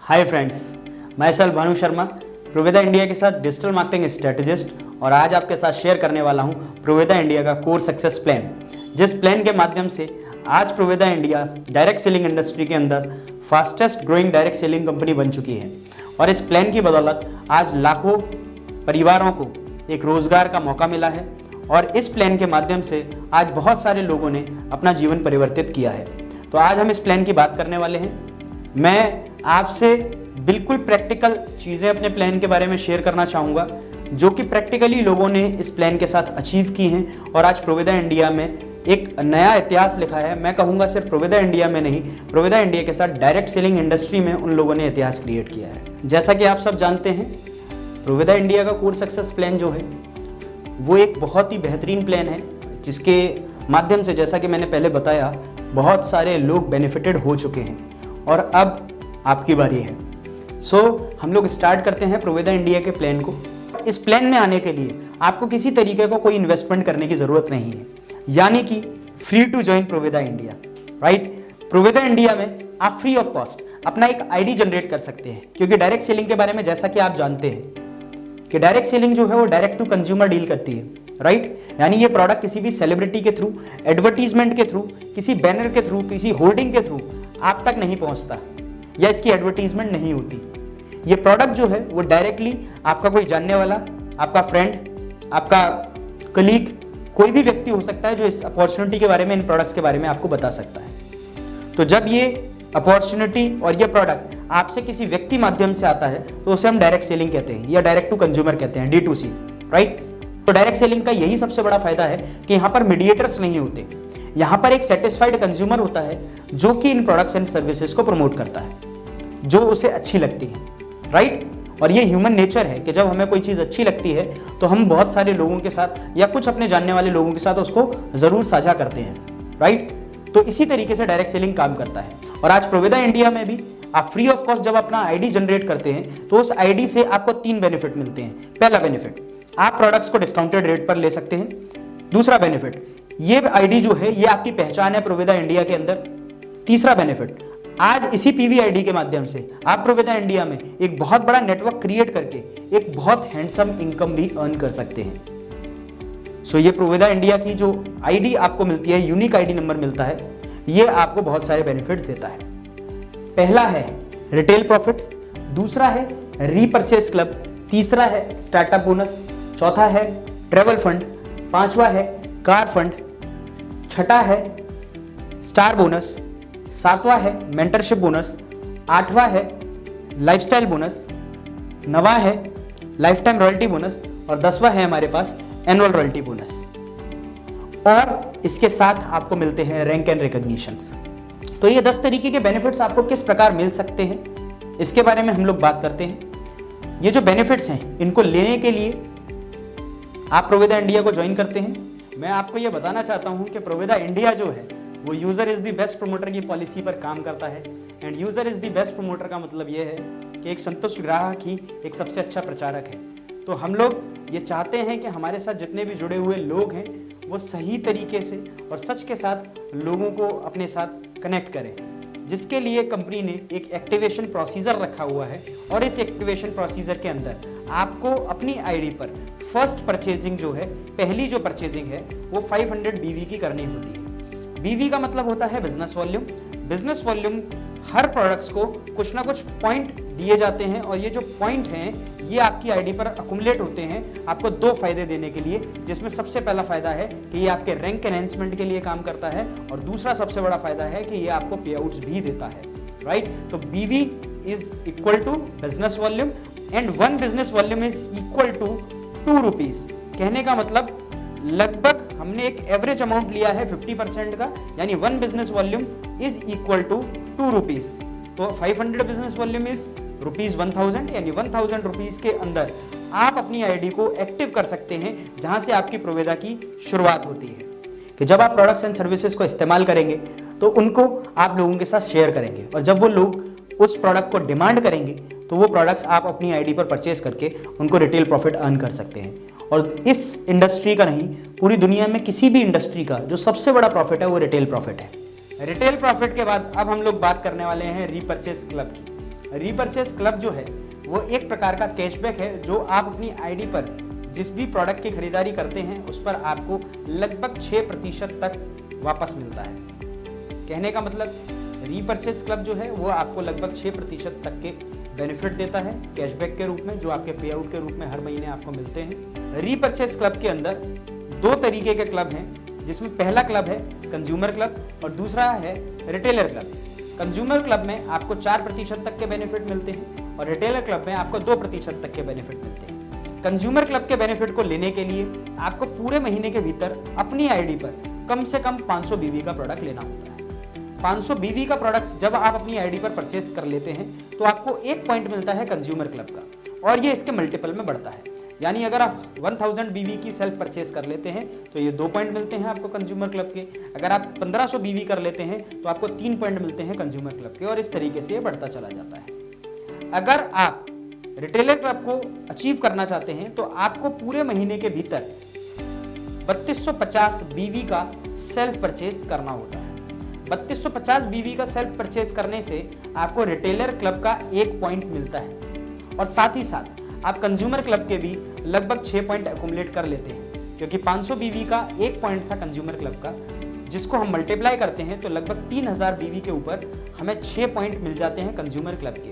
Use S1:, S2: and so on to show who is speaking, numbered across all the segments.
S1: Hi friends, मैं सल Bhanu Sharma प्रोवेदा India के साथ डिजिटल मार्केटिंग स्ट्रेटेजिस्ट और आज आपके साथ शेयर करने वाला हूं प्रोवेदा इंडिया का कोर सक्सेस प्लान, जिस प्लान के माध्यम से आज प्रोवेदा इंडिया डायरेक्ट सेलिंग इंडस्ट्री के अंदर fastest growing direct selling company बन चुकी है। और इस प्लान की बदौलत आज लाखों परिवारों को एक रोजगार का मौका मिला है और इस प्लान के माध्यम से आज बहुत सारे लोगों ने अपना जीवन परिवर्तित किया है। तो आज हम इस प्लान की बात करने वाले हैं। मैं आपसे बिल्कुल प्रैक्टिकल चीज़ें अपने प्लान के बारे में शेयर करना चाहूँगा जो कि प्रैक्टिकली लोगों ने इस प्लान के साथ अचीव की हैं और आज प्रोवेदा इंडिया में एक नया इतिहास लिखा है। मैं कहूँगा सिर्फ प्रोवेदा इंडिया में नहीं, प्रोवेदा इंडिया के साथ डायरेक्ट सेलिंग इंडस्ट्री में उन लोगों ने इतिहास क्रिएट किया है। जैसा कि आप सब जानते हैं, प्रोवेदा इंडिया का कोर सक्सेस प्लान जो है वो एक बहुत ही बेहतरीन प्लान है जिसके माध्यम से, जैसा कि मैंने पहले बताया, बहुत सारे लोग बेनिफिटेड हो चुके हैं और अब आपकी बारी है। हम लोग स्टार्ट करते हैं प्रोवेदा इंडिया के प्लान को। इस प्लान में आने के लिए आपको किसी तरीके का कोई इन्वेस्टमेंट करने की जरूरत नहीं है, यानी कि free to join Proveda India, right. Proveda India में आप फ्री ऑफ कॉस्ट अपना एक आईडी जनरेट कर सकते हैं, क्योंकि डायरेक्ट सेलिंग के बारे में जैसा कि आप जानते हैं कि डायरेक्ट सेलिंग जो है वो डायरेक्ट टू कंज्यूमर डील करती है, राइट। यानी ये प्रोडक्ट किसी भी सेलिब्रिटी के थ्रू, एडवर्टीजमेंट के थ्रू, किसी बैनर के थ्रू, किसी होर्डिंग के थ्रू आप तक नहीं पहुंचता या इसकी एडवर्टीजमेंट नहीं होती। ये प्रोडक्ट जो है वो डायरेक्टली आपका कोई जानने वाला, आपका फ्रेंड, आपका कलीग, कोई भी व्यक्ति हो सकता है जो इस अपॉर्चुनिटी के बारे में, इन प्रोडक्ट्स के बारे में आपको बता सकता है। तो जब ये अपॉर्चुनिटी और ये प्रोडक्ट आपसे किसी व्यक्ति माध्यम से आता है तो उसे हम डायरेक्ट सेलिंग कहते हैं या डायरेक्ट टू कंज्यूमर कहते हैं, D2C, राइट। तो डायरेक्ट सेलिंग का यही सबसे बड़ा फायदा है कि यहाँ पर मीडिएटर्स नहीं होते। यहाँ पर एक सेटिस्फाइड कंज्यूमर होता है जो कि इन प्रोडक्ट्स एंड सर्विसेज को प्रमोट करता है, जो उसे अच्छी लगती है, राइट। और ये ह्यूमन नेचर है कि जब हमें कोई चीज़ अच्छी लगती है तो हम बहुत सारे लोगों के साथ या कुछ अपने जानने वाले लोगों के साथ उसको ज़रूर साझा करते हैं, राइट। तो इसी तरीके से डायरेक्ट सेलिंग काम करता है। और आज प्रोवेदा इंडिया में भी आप फ्री ऑफ कॉस्ट जब अपना आईडी जनरेट करते हैं तो उस आईडी से आपको 3 बेनिफिट मिलते हैं। पहला बेनिफिट, आप प्रोडक्ट्स को डिस्काउंटेड रेट पर ले सकते हैं। दूसरा बेनिफिट, ये आईडी जो है ये आपकी पहचान है प्रोवेदा इंडिया के अंदर। तीसरा बेनिफिट, आज इसी पीवी आईडी के माध्यम से आप प्रोवेदा इंडिया में एक बहुत बड़ा नेटवर्क क्रिएट करके एक बहुत हैंडसम इनकम भी अर्न कर सकते हैं। ये प्रोवेदा इंडिया की जो आईडी आपको मिलती है, यूनिक आईडी नंबर मिलता है, ये आपको बहुत सारे बेनिफिट्स देता है। पहला है रिटेल प्रॉफिट, दूसरा है रीपर्चेस क्लब, तीसरा है स्टार्टअप बोनस, चौथा है ट्रेवल फंड, पांचवा है कार फंड, छठा है स्टार बोनस, सातवां है मेंटरशिप बोनस, आठवां है लाइफस्टाइल बोनस, नवा है लाइफ टाइम रॉयल्टी बोनस और 10वां है हमारे पास एनुअल रॉयल्टी बोनस। और इसके साथ आपको मिलते हैं रैंक एंड रिकॉग्निशंस। तो ये 10 तरीके के बेनिफिट्स आपको किस प्रकार मिल सकते हैं, इसके बारे में हम लोग बात करते हैं। ये जो बेनिफिट्स हैं इनको लेने के लिए आप प्रोवेदा इंडिया को ज्वाइन करते हैं। मैं आपको ये बताना चाहता हूँ कि प्रोवेदा इंडिया जो है वो user is the best promoter की पॉलिसी पर काम करता है। And user is the best promoter का मतलब ये है कि एक संतुष्ट ग्राहक ही एक सबसे अच्छा प्रचारक है। तो हम लोग ये चाहते हैं कि हमारे साथ जितने भी जुड़े हुए लोग हैं वो सही तरीके से और सच के साथ लोगों को अपने साथ कनेक्ट करें, जिसके लिए कंपनी ने एक एक्टिवेशन प्रोसीजर रखा हुआ है। और इस एक्टिवेशन प्रोसीजर के अंदर आपको अपनी आईडी पर फर्स्ट परचेजिंग जो है, पहली जो परचेजिंग है वो 500 BV की करनी होती है। BV का मतलब होता है बिजनेस वॉल्यूम। बिजनेस वॉल्यूम हर प्रोडक्ट्स को कुछ ना कुछ पॉइंट दिए जाते हैं और ये जो पॉइंट हैं ये आपकी आईडी पर अकुमुलेट होते हैं आपको 2 फायदे देने के लिए, जिसमें सबसे पहला फायदा है कि ये आपके रैंक एनहेंसमेंट के लिए काम करता है और दूसरा सबसे बड़ा फायदा है कि ये आपको पे आउट्स भी देता है, राइट। तो BV is equal to business volume and 1 business volume is equal to 2 rupees. कहने का मतलब लगभग हमने एक एवरेज अमाउंट लिया है 50% का, यानी 1 business volume is equal to 2 rupees. तो 500 बिजनेस वॉल्यूम इज ₹1000, यानी 1000 रुपीज के अंदर आप अपनी आईडी को एक्टिव कर सकते हैं, जहां से आपकी प्रोवेदा की शुरुआत होती है कि जब आप प्रोडक्ट्स एंड सर्विसेज को इस्तेमाल करेंगे तो उनको आप लोगों के साथ शेयर करेंगे और जब वो लोग उस प्रोडक्ट को डिमांड करेंगे तो वो प्रोडक्ट्स आप अपनी आईडी पर परचेज करके उनको रिटेल प्रॉफिट अर्न कर सकते हैं। और इस इंडस्ट्री का नहीं, पूरी दुनिया में किसी भी इंडस्ट्री का जो सबसे बड़ा प्रॉफिट है वो रिटेल प्रॉफिट है। रिटेल प्रॉफिट के बाद अब हम लोग बात करने वाले हैं रीपर्चेस क्लब की। रीपरचेस क्लब जो है वो एक प्रकार का कैशबैक है जो आप अपनी आईडी पर जिस भी प्रोडक्ट की खरीदारी करते हैं उस पर आपको लगभग 6% तक वापस मिलता है। कहने का मतलब रीपरचेस क्लब जो है वो आपको लगभग 6% तक के बेनिफिट देता है कैशबैक के रूप में, जो आपके पे आउट के रूप में हर महीने आपको मिलते हैं। रीपरचेस क्लब के अंदर 2 तरीके के क्लब हैं, जिसमें पहला क्लब है कंज्यूमर क्लब और दूसरा है रिटेलर क्लब। कंज्यूमर क्लब में आपको 4% तक के बेनिफिट मिलते हैं और रिटेलर क्लब में आपको 2% तक के बेनिफिट मिलते हैं। कंज्यूमर क्लब के बेनिफिट को लेने के लिए आपको पूरे महीने के भीतर अपनी आईडी पर कम से कम 500 बीवी का प्रोडक्ट लेना होता है। 500 बीवी का प्रोडक्ट्स जब आप अपनी आईडी पर परचेस कर लेते हैं तो आपको 1 पॉइंट मिलता है कंज्यूमर क्लब का और ये इसके मल्टीपल में बढ़ता है। यानी अगर आप 1000 बीवी की सेल्फ परचेस कर लेते हैं तो ये 2 पॉइंट मिलते हैं आपको कंज्यूमर क्लब के। अगर आप 1500 बीवी कर लेते हैं तो आपको 3 पॉइंट मिलते हैं कंज्यूमर क्लब के और इस तरीके से ये बढ़ता चला जाता है। अगर आप रिटेलर क्लब को अचीव करना चाहते हैं तो आपको पूरे महीने के भीतर 3250 बीवी का सेल्फ परचेस करना होता है। 3250 बीवी का सेल्फ परचेस करने से आपको रिटेलर क्लब का 1 पॉइंट मिलता है और साथ ही साथ आप कंज्यूमर क्लब के भी लगभग 6 पॉइंट अकुमुलेट कर लेते हैं, क्योंकि 500 बीवी का 1 पॉइंट था कंज्यूमर क्लब का, जिसको हम मल्टीप्लाई करते हैं तो लगभग 3000 बीवी के ऊपर हमें 6 पॉइंट मिल जाते हैं कंज्यूमर क्लब के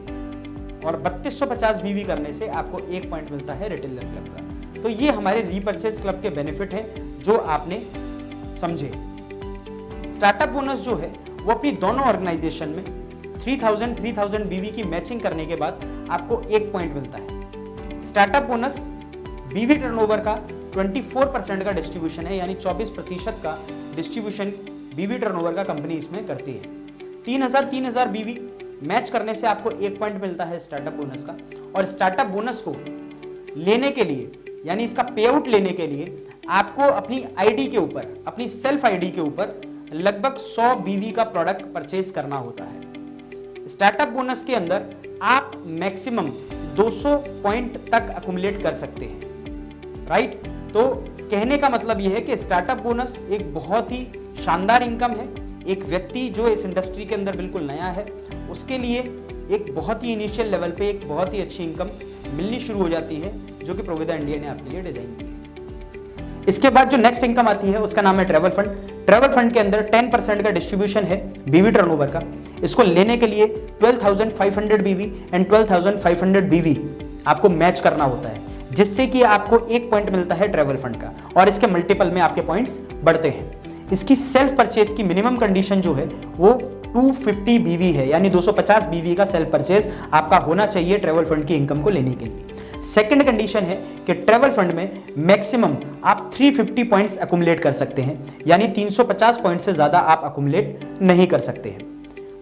S1: और 3250 बीवी करने से आपको 1 पॉइंट मिलता है रिटेलर क्लब का। तो ये हमारे रीपरचेस क्लब के बेनिफिट हैं जो आपने समझे। स्टार्टअप बोनस जो है वो अपनी दोनों ऑर्गेनाइजेशन में 3000 बीवी की मैचिंग करने के बाद आपको 1 पॉइंट मिलता है। स्टार्टअप बोनस बीवी टर्नओवर का 24% का डिस्ट्रीब्यूशन है, यानी 24% का डिस्ट्रीब्यूशन बीवी टर्नओवर का कंपनी इसमें करती है। 3000 बीवी मैच करने से आपको 1 पॉइंट मिलता है स्टार्टअप बोनस का और स्टार्टअप बोनस को लेने के लिए यानी इसका पे आउट लेने के लिए आपको अपनी आईडी के ऊपर, अपनी सेल्फ आईडी के ऊपर लगभग 100 बीवी का प्रोडक्ट परचेज करना होता है। स्टार्टअप बोनस के अंदर आप मैक्सिमम 200 पॉइंट तक अकुमुलेट कर सकते हैं, राइट। तो कहने का मतलब यह है कि स्टार्टअप बोनस एक बहुत ही शानदार इनकम है। एक व्यक्ति जो इस इंडस्ट्री के अंदर बिल्कुल नया है उसके लिए एक बहुत ही इनिशियल लेवल पे एक बहुत ही अच्छी इनकम मिलनी शुरू हो जाती है, जो कि प्रोविदा इंडिया ने आपके लिए डिजाइन की है। इसके बाद जो नेक्स्ट इनकम आती है उसका नाम है ट्रैवल फंड। ट्रैवल फंड के अंदर 10% का डिस्ट्रीब्यूशन है बीवी टर्नओवर का। इसको लेने के लिए 12,500 बीवी एंड 12,500 बीवी आपको मैच करना होता है, जिससे कि आपको 1 पॉइंट मिलता है ट्रैवल फंड का और इसके मल्टीपल में आपके पॉइंट्स बढ़ते हैं। इसकी सेल्फ परचेज की मिनिमम कंडीशन जो है वो 250 बीवी है, यानी 250 बीवी का सेल्फ परचेज आपका होना चाहिए ट्रैवल फंड की इनकम को लेने के लिए। सेकंड कंडीशन है कि ट्रैवल फंड में मैक्सिमम आप 350 पॉइंट्स अकुमुलेट कर सकते हैं, यानी 350 पॉइंट से ज्यादा आप अकुमुलेट नहीं कर सकते हैं।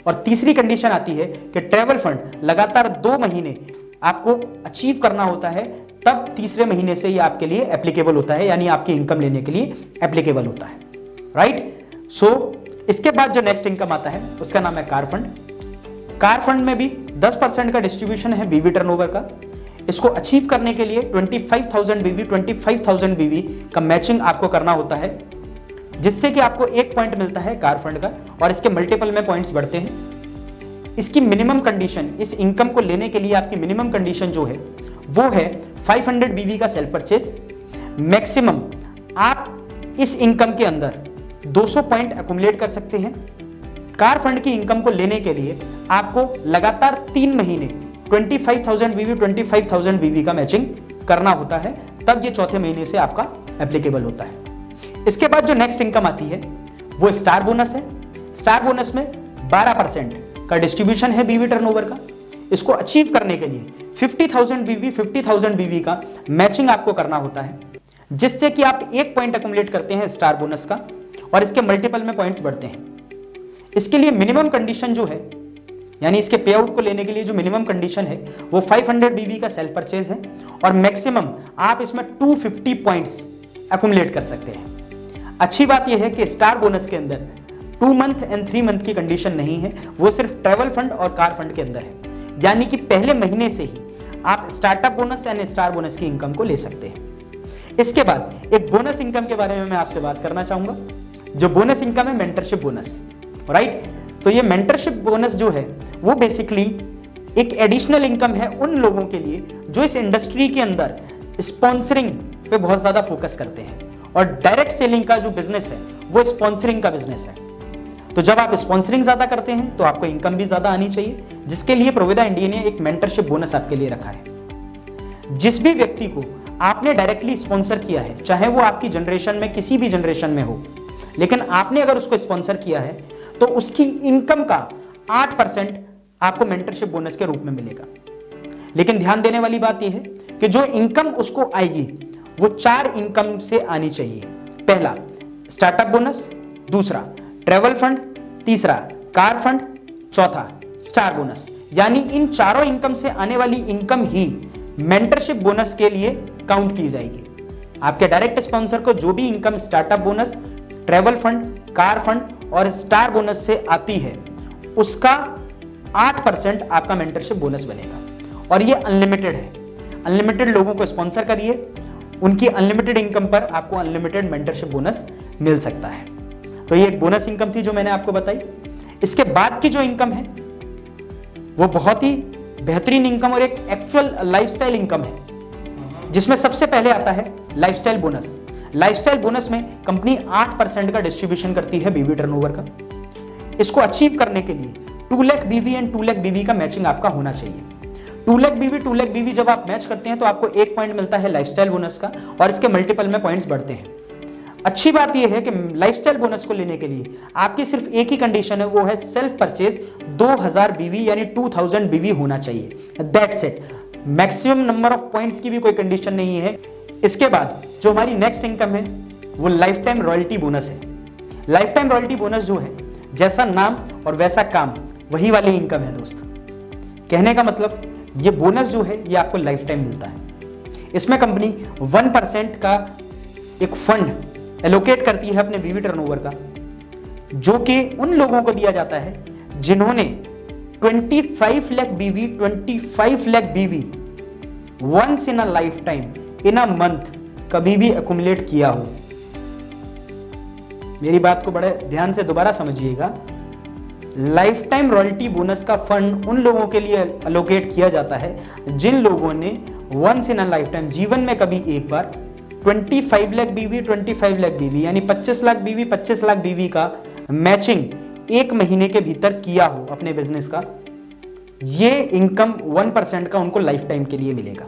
S1: और तीसरी कंडीशन आती है कि ट्रैवल फंड लगातार 2 महीने आपको अचीव करना होता है, तब तीसरे महीने से ये आपके लिए एप्लीकेबल होता है, यानी आपकी इनकम लेने के लिए एप्लीकेबल होता है, राइट। सो इसके बाद जो नेक्स्ट इनकम आता है उसका नाम है कार फंड। कार फंड में भी 10% का डिस्ट्रीब्यूशन है बीवी टर्नओवर का। इसको अचीव करने के लिए 25,000 बीवी का मैचिंग आपको करना होता है, जिससे कि आपको 1 पॉइंट मिलता है कार फंड का और इसके मल्टीपल में पॉइंट्स बढ़ते हैं। इसकी मिनिमम कंडीशन, इस इनकम को लेने के लिए आपकी मिनिमम कंडीशन जो है वो है 500 बीवी का सेल्फ परचेस। मैक्सिमम आप इस इनकम के अंदर 200 पॉइंट अकुमुलेट कर सकते हैं। कार फंड की इनकम को लेने के लिए आपको लगातार 3 महीने 25,000 बीवी का मैचिंग करना होता है, तब ये चौथे महीने से आपका एप्लीकेबल होता है। इसके बाद जो नेक्स्ट इनकम आती है वो स्टार बोनस है। स्टार बोनस में 12% का डिस्ट्रीब्यूशन है बीवी टर्नओवर का। इसको अचीव करने के लिए 50,000 बीवी का मैचिंग आपको करना होता है, जिससे कि आप 1 पॉइंट अकुमुलेट करते हैं स्टार बोनस का और इसके मल्टीपल में पॉइंट्स बढ़ते हैं। इसके लिए मिनिमम कंडीशन जो है, यानी इसके पे आउट को लेने के लिए जो मिनिमम कंडीशन है वो 500 बीवी का सेल्फ परचेज है और मैक्सिमम आप इसमें 250 पॉइंट्स अकुमुलेट कर सकते हैं। अच्छी बात यह है कि स्टार बोनस के अंदर 2 मंथ एंड 3 मंथ की कंडीशन नहीं है, वो सिर्फ ट्रैवल फंड और कार फंड के अंदर है, यानी कि पहले महीने से ही आप स्टार्टअप बोनस यानी स्टार बोनस की इनकम को ले सकते हैं। इसके बाद एक बोनस इनकम के बारे में मैं आपसे बात करना चाहूंगा। जो बोनस इनकम है मेंटरशिप बोनस, राइट। तो ये मेंटरशिप बोनस जो है वो बेसिकली एक एडिशनल इनकम है उन लोगों के लिए जो इस इंडस्ट्री के अंदर स्पॉन्सरिंग पे बहुत ज्यादा फोकस करते हैं, और डायरेक्ट सेलिंग का जो बिजनेस है वो स्पॉन्सरिंग का बिजनेस है। तो जब आप स्पॉन्सरिंग ज्यादा करते हैं तो आपको इनकम भी ज्यादा आनी चाहिए, जिसके लिए प्रोविदा इंडिया ने एक मेंटरशिप बोनस आपके लिए रखा है। जिस भी व्यक्ति को आपने डायरेक्टली स्पॉन्सर किया है, चाहे वो आपकी जनरेशन में किसी भी जनरेशन में हो, लेकिन आपने अगर उसको स्पॉन्सर किया है तो उसकी इनकम का 8% आपको मेंटरशिप बोनस के रूप में मिलेगा। लेकिन ध्यान देने वाली बात यह है कि जो इनकम उसको आएगी वो 4 इनकम से आनी चाहिए। पहला स्टार्टअप बोनस, दूसरा ट्रैवल फंड, तीसरा कार फंड, चौथा स्टार बोनस। यानी इन चारों इनकम से आने वाली इनकम ही मेंटरशिप बोनस के लिए काउंट की जाएगी। आपके डायरेक्ट स्पॉन्सर को जो भी income startup bonus, travel fund, car fund और स्टार बोनस से आती है उसका 8% आपका मेंटरशिप बोनस बनेगा। और ये अनलिमिटेड है। अनलिमिटेड लोगों को स्पॉन्सर करिए, उनकी अनलिमिटेड इनकम पर आपको अनलिमिटेड मेंटरशिप बोनस मिल सकता है। तो ये एक बोनस इनकम थी जो मैंने आपको बताई। इसके बाद की जो इनकम है वो बहुत ही बेहतरीन इनकम और एक एक्चुअल लाइफस्टाइल इनकम है, जिसमें सबसे पहले आता है लाइफस्टाइल बोनस। लाइफस्टाइल बोनस में कंपनी 8% का डिस्ट्रीब्यूशन करती है बीवी टर्नओवर का। इसको अचीव करने के लिए 2 लाख बीवी एंड 2 लाख बीवी का मैचिंग आपका होना चाहिए। 2 लाख बीवी जब आप मैच करते हैं तो आपको 1 पॉइंट मिलता है लाइफस्टाइल बोनस का, और इसके मल्टीपल में पॉइंट्स बढ़ते हैं। अच्छी बात यह है कि लाइफस्टाइल बोनस को लेने के लिए आपकी सिर्फ एक ही कंडीशन है, वो है सेल्फ परचेज 2000 बीवी यानी 2000 बीवी होना चाहिए। That's it. Maximum number of points की भी कोई कंडीशन नहीं है। इसके बाद जो हमारी नेक्स्ट इनकम है वो लाइफ टाइम रॉयल्टी बोनस है। लाइफ टाइम रॉयल्टी बोनस जो है, जैसा नाम और वैसा काम, वही वाली इनकम है दोस्त। कहने का मतलब ये बोनस जो है ये आपको लाइफ टाइम मिलता है। इसमें कंपनी 1% का एक फंड एलोकेट करती है अपने बीवी टर्नओवर का, जो कि उन लोगों को दिया जाता है जिन्होंने 25 lakh B V once in a life time in a month कभी भी एक्युमुलेट किया हो। मेरी बात को बड़े ध्यान से दोबारा समझिएगा। लाइफ टाइम रॉयल्टी बोनस का फंड उन लोगों के लिए एलोकेट किया जाता है जिन लोगों ने once in a life time, जीवन में कभी एक बार 25 लाख बीवी यानी 25 लाख बीवी का मैचिंग 1 महीने के भीतर किया हो अपने बिजनेस का। ये इनकम 1% का उनको लाइफ टाइम के लिए मिलेगा।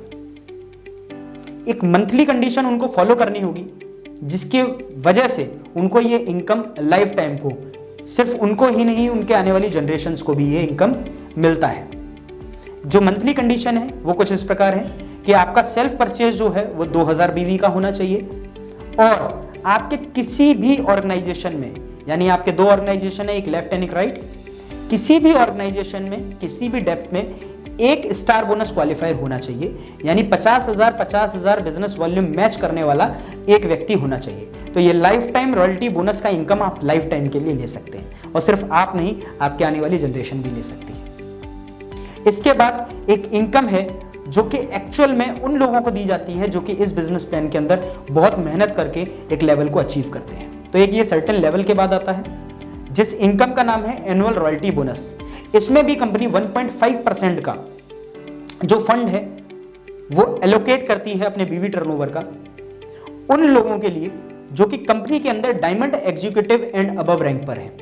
S1: एक मंथली कंडीशन उनको फॉलो करनी होगी, जिसके वजह से उनको ये इनकम लाइफ टाइम को, सिर्फ उनको ही नहीं उनके आने वाली जनरेशन्स को भी ये इनकम मिलता है। जो मंथली कंडीशन है वो कुछ इस प्रकार है कि आपका सेल्फ परचेज जो है वो 2000 बीवी का होना चाहिए, और आपके किसी भी ऑर्गेनाइजेशन में, यानी आपके 2 ऑर्गेनाइजेशन है, एक लेफ्ट एंड एक राइट, किसी भी ऑर्गेनाइजेशन में किसी भी डेप्थ में 1 स्टार बोनस क्वालिफायर होना चाहिए, यानी 50,000 बिजनेस वॉल्यूम मैच करने वाला एक व्यक्ति होना चाहिए। तो ये लाइफ टाइम रॉयल्टी बोनस का इनकम आप लाइफ टाइम के लिए ले सकते हैं, और सिर्फ आप नहीं, आपके आने वाली जनरेशन भी ले सकती है। इसके बाद एक इनकम है जो कि एक्चुअल में उन लोगों को दी जाती है जो कि इस बिजनेस प्लान के अंदर बहुत मेहनत करके एक लेवल को अचीव करते हैं। तो एक ये सर्टेन लेवल के बाद आता है, जिस इनकम का नाम है एनुअल रॉयल्टी बोनस। इसमें भी कंपनी 1.5% का जो फंड है वो एलोकेट करती है अपने बीवी टर्नओवर का उन लोगों के लिए जो कि कंपनी के अंदर diamond executive and above rank पर है।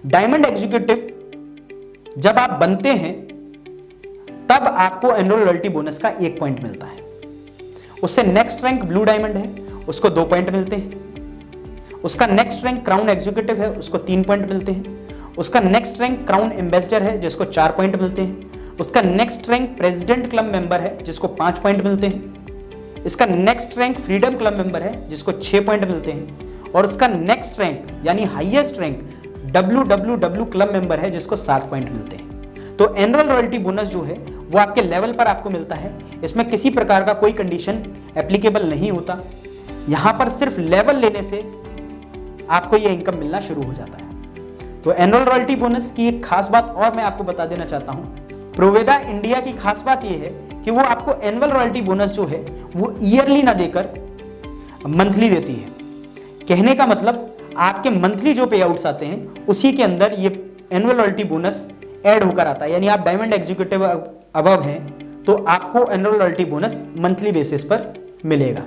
S1: डायमंड एग्जीक्यूटिव जब आप बनते हैं तब आपको एनुअल रॉयल्टी बोनस का 1 पॉइंट मिलता है। उससे नेक्स्ट रैंक ब्लू डायमंड है, उसको 2 पॉइंट मिलते हैं। उसका नेक्स्ट रैंक क्राउन एग्जीक्यूटिव है, उसको 3 पॉइंट मिलते हैं। उसका नेक्स्ट रैंक क्राउन एम्बेसडर है, जिसको 4 पॉइंट मिलते हैं। उसका next rank president club member है, जिसको 5 पॉइंट मिलते हैं। इसका next rank freedom club member है, जिसको 6 पॉइंट मिलते हैं। और उसका नेक्स्ट रैंक यानी highest rank WWW club member है, जिसको 7 पॉइंट मिलते हैं। तो एनुअल रॉयल्टी बोनस जो है वो आपके लेवल पर आपको मिलता है। इसमें किसी प्रकार का कोई कंडीशन एप्लीकेबल नहीं होता। यहां पर सिर्फ लेवल लेने से आपको ये इनकम मिलना शुरू हो जाता है। तो एनुअल रॉयल्टी बोनस की एक खास बात और मैं आपको बता देना चाहता हूं। प्रोवेदा इंडिया की खास बात यह है कि वो आपको एनुअल रॉयल्टी बोनस जो है वो ईयरली ना देकर मंथली देती है। कहने का मतलब आपके मंथली जो पे आउट्स आते हैं उसी के अंदर ये एनुअल रॉयल्टी बोनस ऐड होकर आता है, यानी आप डायमंड एग्जीक्यूटिव अबव हैं तो आपको annual royalty bonus monthly basis पर मिलेगा।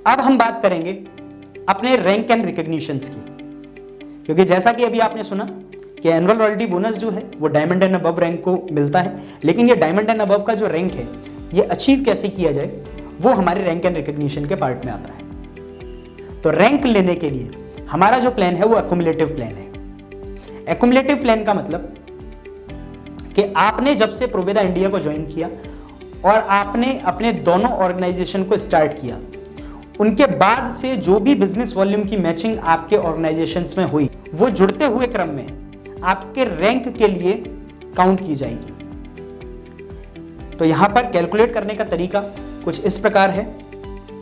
S1: अब हम बात करेंगे अपने रैंक एंड रिकॉग्निशंस की, क्योंकि जैसा कि अभी आपने सुना कि एनुअल रॉयल्टी बोनस जो है वो डायमंड एंड अबव रैंक को मिलता है, लेकिन ये डायमंड एंड अबव का जो रैंक है ये अचीव कैसे किया जाए वो हमारे रैंक एंड रिकॉग्निशन के पार्ट में आता है। तो रैंक लेने के लिए हमारा जो प्लान है वो एक्युमुलेटिव प्लान है। एक्युमुलेटिव प्लान का मतलब कि आपने जब से प्रोवेदा इंडिया को ज्वाइन किया और आपने अपने दोनों ऑर्गेनाइजेशन को स्टार्ट किया, उनके बाद से जो भी बिजनेस वॉल्यूम की मैचिंग आपके ऑर्गेनाइजेशंस में हुई वो जुड़ते हुए क्रम में आपके रैंक के लिए काउंट की जाएगी। तो यहां पर कैलकुलेट करने का तरीका कुछ इस प्रकार है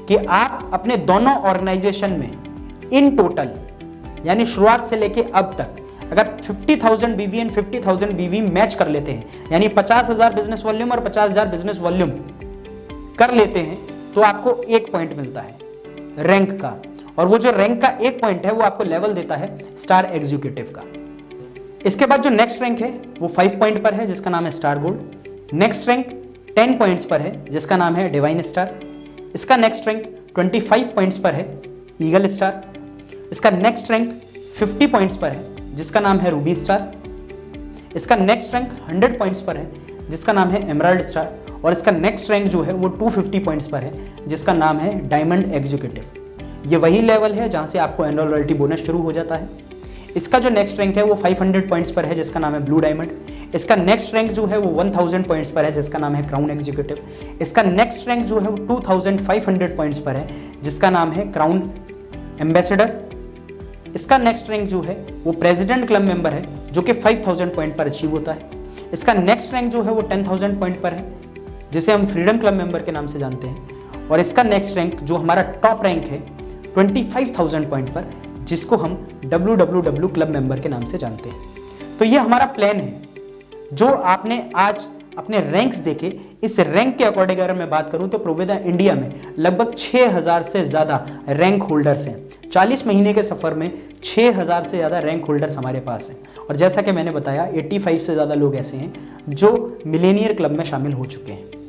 S1: कि आप अपने दोनों ऑर्गेनाइजेशन में इन टोटल यानी शुरुआत से लेके अब तक अगर 50,000 बीवी एंड 50,000 बीवी मैच कर लेते हैं, यानी 50,000 बिजनेस वॉल्यूम और 50,000 बिजनेस वॉल्यूम कर लेते हैं, तो आपको 1 पॉइंट मिलता है रैंक का, और वो जो रैंक का 1 पॉइंट है वो आपको लेवल देता है स्टार एग्जीक्यूटिव का। इसके बाद जो नेक्स्ट रैंक है वो 5 पॉइंट पर है जिसका नाम है star gold. Next rank 10 points पर है जिसका नाम है डिवाइन स्टार। इसका नेक्स्ट रैंक 25 पॉइंट्स पर है ईगल स्टार। इसका नेक्स्ट रैंक 50 पॉइंट्स पर है जिसका नाम है रूबी स्टार। इसका नेक्स्ट रैंक 100 पॉइंट्स पर है जिसका नाम है एमराल्ड स्टार। और इसका नेक्स्ट रैंक जो है वो 250 पॉइंट्स पर है जिसका नाम है डायमंड एग्जीक्यूटिव। ये वही लेवल है जहां से आपको एनुअल रॉयल्टी बोनस शुरू हो जाता है। इसका जो नेक्स्ट रैंक है वो 500 पॉइंट्स पर है जिसका नाम है ब्लू डायमंड। इसका नेक्स्ट रैंक जो है वो 1000 पॉइंट्स पर है जिसका नाम है क्राउन एग्जीक्यूटिव। इसका नेक्स्ट रैंक जो है वो 2500 पॉइंट्स पर है जिसका नाम है क्राउन एम्बेसडर। इसका नेक्स्ट रैंक जो है वो प्रेसिडेंट क्लब मेंबर है जो कि 5000 पॉइंट पर अचीव होता है। इसका नेक्स्ट रैंक जो है वो 10,000 पॉइंट पर है जिसे हम फ्रीडम क्लब मेंबर के नाम से जानते हैं। और इसका नेक्स्ट रैंक जो हमारा टॉप रैंक है 25,000 पॉइंट पर, जिसको हम WWW क्लब मेंबर के नाम से जानते हैं। तो ये हमारा प्लान है जो आपने आज अपने रैंक्स देखे। इस रैंक के अकॉर्डिंग अगर मैं बात करूं तो प्रोवेदा इंडिया में लगभग 6000 से ज़्यादा रैंक होल्डर्स हैं। 40 महीने के सफ़र में 6000 से ज़्यादा रैंक होल्डर्स हमारे पास हैं। और जैसा कि मैंने बताया 85 से ज़्यादा लोग ऐसे हैं जो मिलेनियर क्लब में शामिल हो चुके हैं।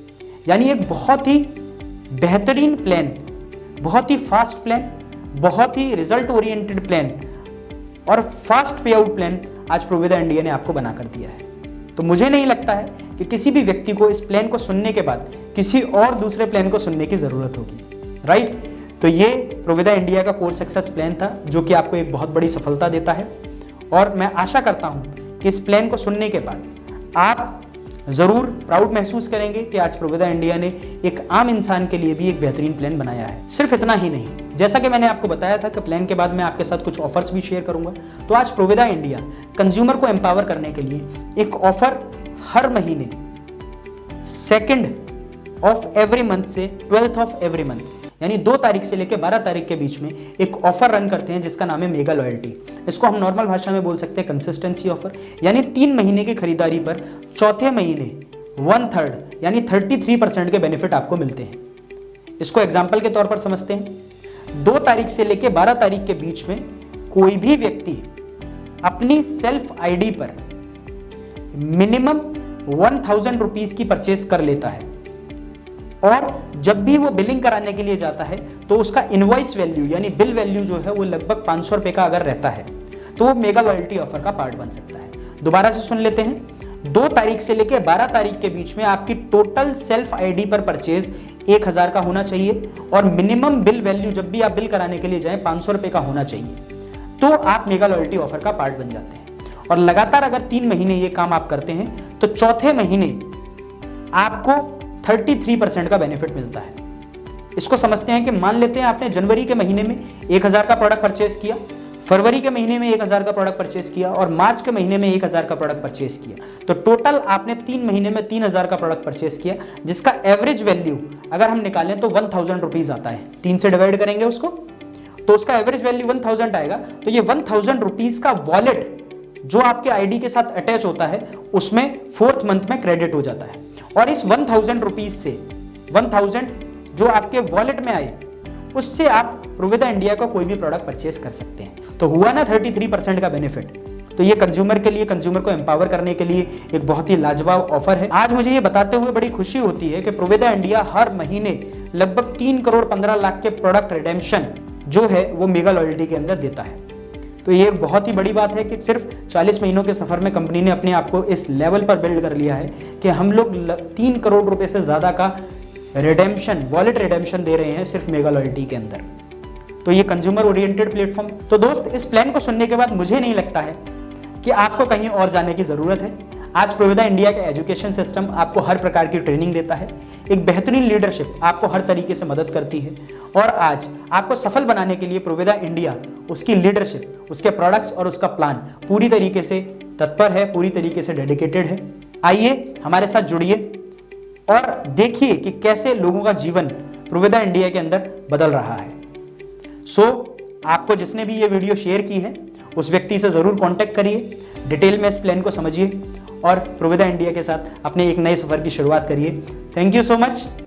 S1: यानी एक बहुत ही बेहतरीन प्लान, बहुत ही फास्ट प्लान, बहुत ही रिजल्ट ओरिएंटेड प्लान और फास्ट पे आउट प्लान आज प्रोवेदा इंडिया ने आपको बना कर दिया है। तो मुझे नहीं लगता है कि किसी भी व्यक्ति को इस प्लान को सुनने के बाद किसी और दूसरे प्लान को सुनने की जरूरत होगी, राइट। तो ये प्रोवेदा इंडिया का कोर सक्सेस प्लान था जो कि आपको एक बहुत बड़ी सफलता देता है। और मैं आशा करता हूं कि इस प्लान को सुनने के बाद आप जरूर प्राउड महसूस करेंगे कि आज प्रोवेदा इंडिया ने एक आम इंसान के लिए भी एक बेहतरीन प्लान बनाया है। सिर्फ इतना ही नहीं, जैसा कि मैंने आपको बताया था कि प्लान के बाद मैं आपके साथ कुछ ऑफर्स भी शेयर करूंगा, तो आज प्रोवेदा इंडिया कंज्यूमर को एम्पावर करने के लिए एक ऑफर हर महीने 2 ऑफ एवरी मंथ से 12th ऑफ एवरी मंथ यानी 2 तारीख से लेकर 12 तारीख के बीच में एक ऑफर रन करते हैं जिसका नाम है मेगा लॉयल्टी। इसको हम नॉर्मल भाषा में बोल सकते हैं कंसिस्टेंसी ऑफर। यानी 3 महीने की खरीदारी पर चौथे महीने 1/3 यानी 33% के बेनिफिट आपको मिलते हैं। इसको एग्जाम्पल के तौर पर समझते हैं। 2 तारीख से लेकर 12 तारीख के बीच में कोई भी व्यक्ति अपनी सेल्फ आईडी पर मिनिमम 1000 रुपीज की परचेस कर लेता है और जब भी वो बिलिंग कराने के लिए जाता है तो उसका इनवॉइस वैल्यू यानी बिल वैल्यू जो है वो लगभग 500 रुपए का अगर रहता है तो वो मेगा लॉयल्टी ऑफर का पार्ट बन सकता है। दोबारा से सुन लेते हैं। 2 तारीख से लेकर 12 तारीख के बीच में आपकी टोटल सेल्फ आईडी पर परचेज 1000 का होना चाहिए और मिनिमम बिल वैल्यू जब भी आप बिल कराने के लिए जाएं 500 रुपए का होना चाहिए, तो आप मेगा लॉयल्टी ऑफर का पार्ट बन जाते हैं। और लगातार अगर 3 महीने ये काम आप करते हैं तो चौथे महीने आपको 33% का बेनिफिट मिलता है। इसको समझते हैं कि मान लेते हैं आपने जनवरी के महीने में 1000 का प्रोडक्ट परचेस किया, फरवरी के महीने में 1000 का प्रोडक्ट परचेस किया और मार्च के महीने में 1000 का प्रोडक्ट परचेस किया, तो टोटल आपने 3 महीने में 3000 का प्रोडक्ट परचेस किया, जिसका एवरेज वैल्यू अगर हम निकालें तो 1000 रुपीज आता है। 3 से डिवाइड करेंगे उसको तो उसका एवरेज वैल्यू 1000 आएगा। तो ये 1000 रुपीज का वॉलेट जो आपके आईडी के साथ अटैच होता है उसमें 4th मंथ में क्रेडिट हो जाता है। और इस 1000 रुपीज से 1000 जो आपके वॉलेट में आए उससे आप प्रोवेदा इंडिया का कोई भी प्रोडक्ट परचेस कर सकते हैं। तो हुआ ना 33% का बेनिफिट। तो ये कंज्यूमर के लिए, कंज्यूमर को एम्पावर करने के लिए एक बहुत ही लाजवाब ऑफर है। आज मुझे ये बताते हुए बड़ी खुशी होती है कि प्रोवेदा इंडिया हर महीने लगभग 3 करोड़ 15 लाख के प्रोडक्ट रिडेम्पशन जो है वो मेगा लॉयल्टी के अंदर देता है। तो ये एक बहुत ही बड़ी बात है कि सिर्फ 40 महीनों के सफर में कंपनी ने अपने आप को इस लेवल पर बिल्ड कर लिया है कि हम लोग 3 करोड़ रुपए से ज्यादा का रिडेम्पशन, वॉलेट रिडेम्पशन दे रहे हैं सिर्फ मेगा लॉयल्टी के अंदर। तो ये कंज्यूमर ओरिएंटेड प्लेटफॉर्म। तो दोस्त, इस प्लान को सुनने के बाद मुझे नहीं लगता है कि आपको कहीं और जाने की जरूरत है। आज प्रोवेदा इंडिया का एजुकेशन सिस्टम आपको हर प्रकार की ट्रेनिंग देता है, एक बेहतरीन लीडरशिप आपको हर तरीके से मदद करती है, और आज आपको सफल बनाने के लिए प्रोवेदा इंडिया, उसकी लीडरशिप, उसके प्रोडक्ट्स और उसका प्लान पूरी तरीके से तत्पर है, पूरी तरीके से डेडिकेटेड है। आइए हमारे साथ जुड़िए और देखिए कि कैसे लोगों का जीवन प्रोवेदा इंडिया के अंदर बदल रहा है। आपको जिसने भी ये वीडियो शेयर की है उस व्यक्ति से जरूर कांटेक्ट करिए, डिटेल में इस प्लान को समझिए और प्रोवेदा इंडिया के साथ अपने एक नए सफर की शुरुआत करिए। Thank you so much.